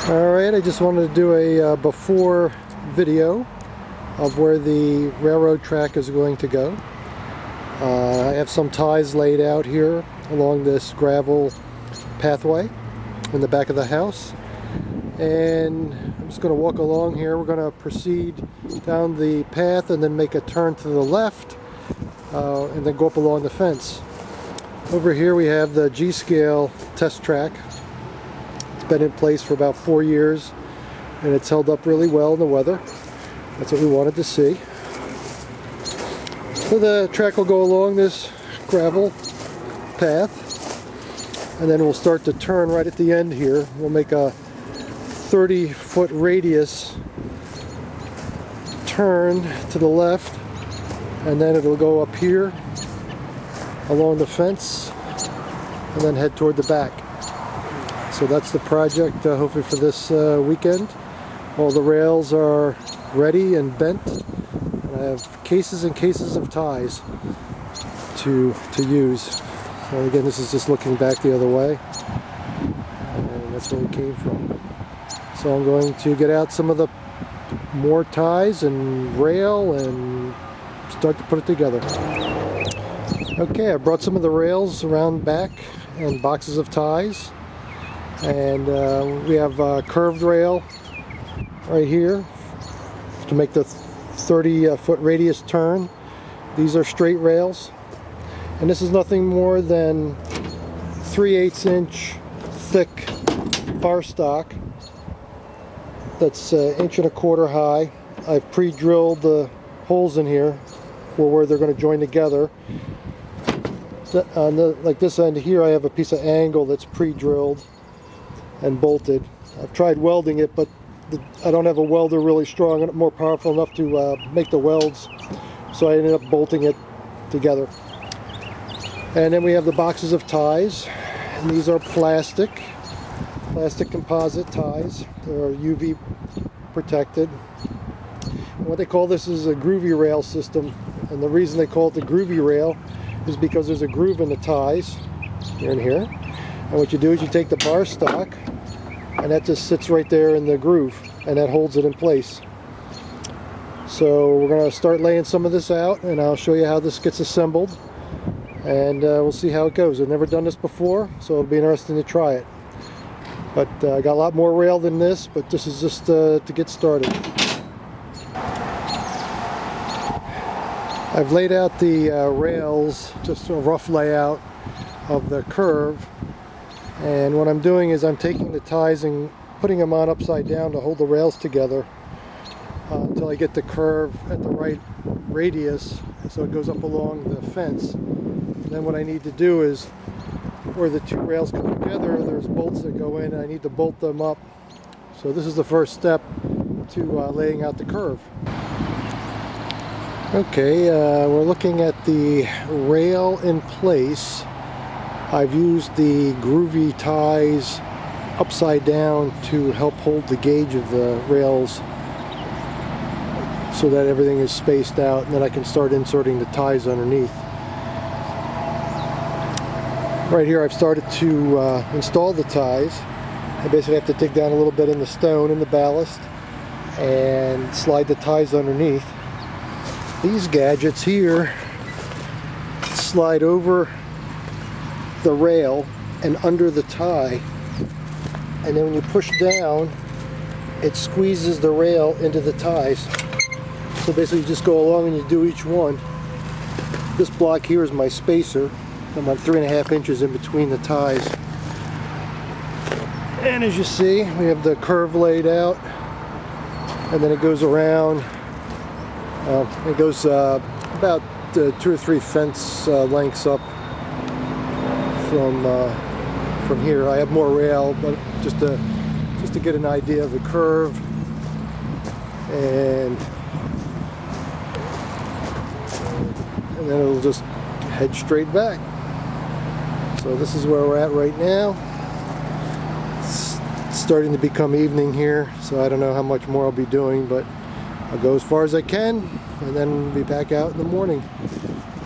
Alright, I just wanted to do a before video of where the railroad track is going to go. I have some ties laid out here along this gravel pathway in the back of the house, and I'm just going to walk along here. We're going to proceed down the path and then make a turn to the left and then go up along the fence. Over here we have the G-scale test track. It's been in place for about 4 years and it's held up really well in the weather. That's what we wanted to see. So the track will go along this gravel path and then we'll start to turn right at the end here. We'll make a 30-foot radius turn to the left, and then it'll go up here along the fence and then head toward the back. So that's the project, hopefully for this weekend. All the rails are ready and bent, and I have cases and cases of ties to use. So again, this is just looking back the other way, and that's where we came from. So I'm going to get out some of the more ties and rail and start to put it together. Okay, I brought some of the rails around back and boxes of ties, and we have a curved rail right here to make the 30-foot radius turn. These are straight rails, and this is nothing more than 3/8 inch thick bar stock that's 1.25 inches high. I've pre-drilled the holes in here for where they're going to join together. On like this end here, I have a piece of angle that's pre-drilled and bolted. I've tried welding it, but I don't have a welder really strong and more powerful enough to make the welds, so I ended up bolting it together. And then we have the boxes of ties, and these are plastic composite ties. They're UV protected. And what they call this is a Groovy Rail system, and the reason they call it the Groovy Rail is because there's a groove in the ties here and here, and what you do is you take the bar stock and that just sits right there in the groove and that holds it in place. So we're going to start laying some of this out, and I'll show you how this gets assembled, and we'll see how it goes. I've never done this before, so it'll be interesting to try it. But I got a lot more rail than this, but this is just to get started. I've laid out the rails, just a rough layout of the curve, and what I'm doing is I'm taking the ties and putting them on upside down to hold the rails together until I get the curve at the right radius so it goes up along the fence. And then what I need to do is, where the two rails come together, there's bolts that go in and I need to bolt them up. So this is the first step to laying out the curve. Okay, we're looking at the rail in place. I've used the groovy ties upside down to help hold the gauge of the rails so that everything is spaced out, and then I can start inserting the ties underneath. Right here I've started to install the ties. I basically have to dig down a little bit in the stone in the ballast and slide the ties underneath. These gadgets here slide over the rail and under the tie, and then when you push down it squeezes the rail into the ties. So basically you just go along and you do each one. This block here is my spacer. I'm about 3.5 inches in between the ties, and as you see we have the curve laid out, and then it goes around. It goes about 2 or 3 fence lengths up from here. I have more rail, but just to get an idea of the curve, and then it'll just head straight back. So this is where we're at right now. It's starting to become evening here, so I don't know how much more I'll be doing, but I'll go as far as I can and then be back out in the morning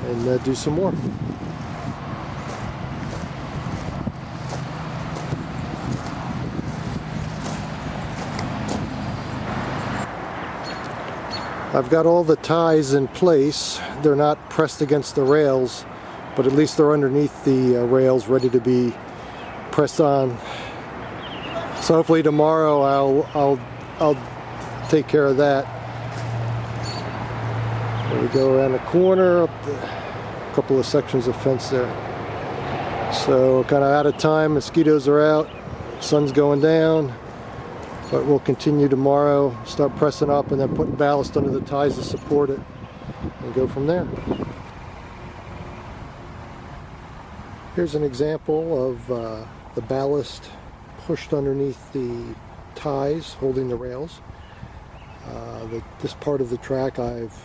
and do some more. I've got all the ties in place. They're not pressed against the rails, but at least they're underneath the rails, ready to be pressed on. So hopefully tomorrow I'll take care of that. There we go around the corner, up a couple of sections of fence there. So kind of out of time, mosquitoes are out, sun's going down, but we'll continue tomorrow, start pressing up and then putting ballast under the ties to support it and go from there. Here's an example of the ballast pushed underneath the ties holding the rails. This part of the track I've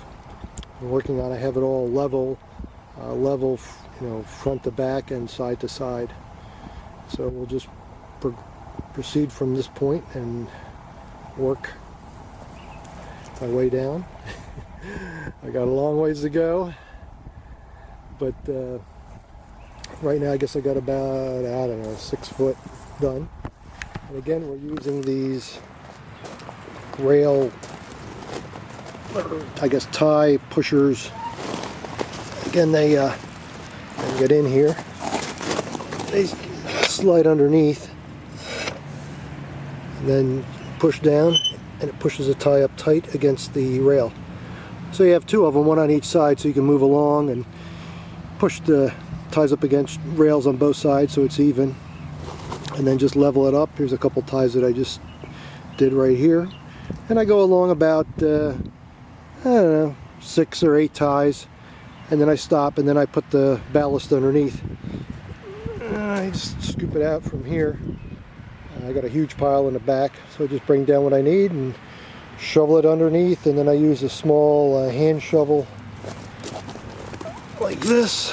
been working on, I have it all level, you know, front to back and side to side. So we'll just proceed from this point and work my way down. I got a long ways to go, but right now I guess I got about, I don't know, 6 foot done. And again, we're using these rail, I guess, tie pushers. Again, they get in here, they slide underneath and then push down, and it pushes the tie up tight against the rail. So you have 2 of them, one on each side, so you can move along and push the ties up against rails on both sides so it's even, and then just level it up. Here's a couple ties that I just did right here, and I go along about I don't know, 6 or 8 ties, and then I stop and then I put the ballast underneath. I just scoop it out from here. I got a huge pile in the back, so I just bring down what I need and shovel it underneath, and then I use a small hand shovel like this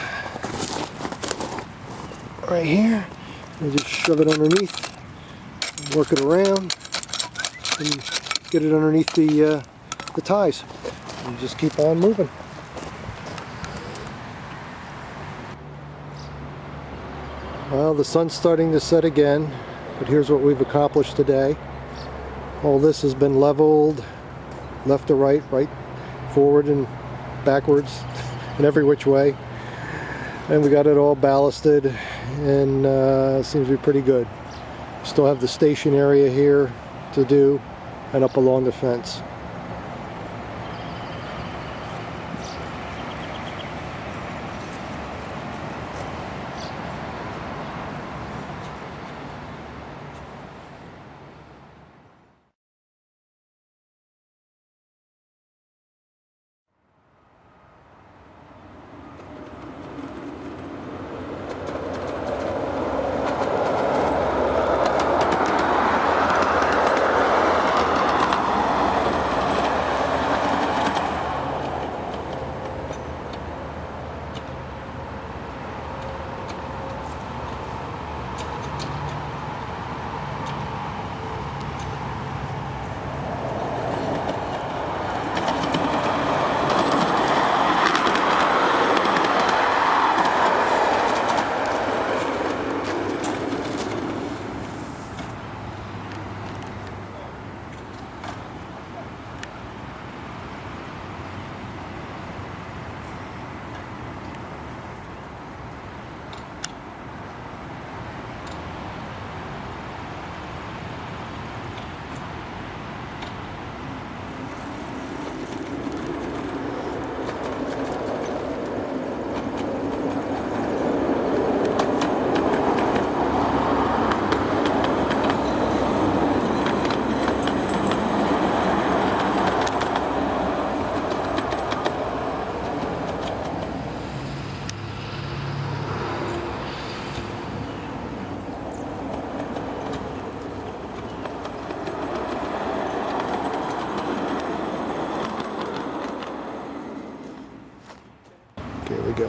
right here, and just shove it underneath, work it around and get it underneath the ties, and just keep on moving. Well, the sun's starting to set again, but here's what we've accomplished today. All this has been leveled left to right, right forward and backwards, in every which way, and we got it all ballasted, and seems to be pretty good. Still have the station area here to do and up along the fence. Here we go.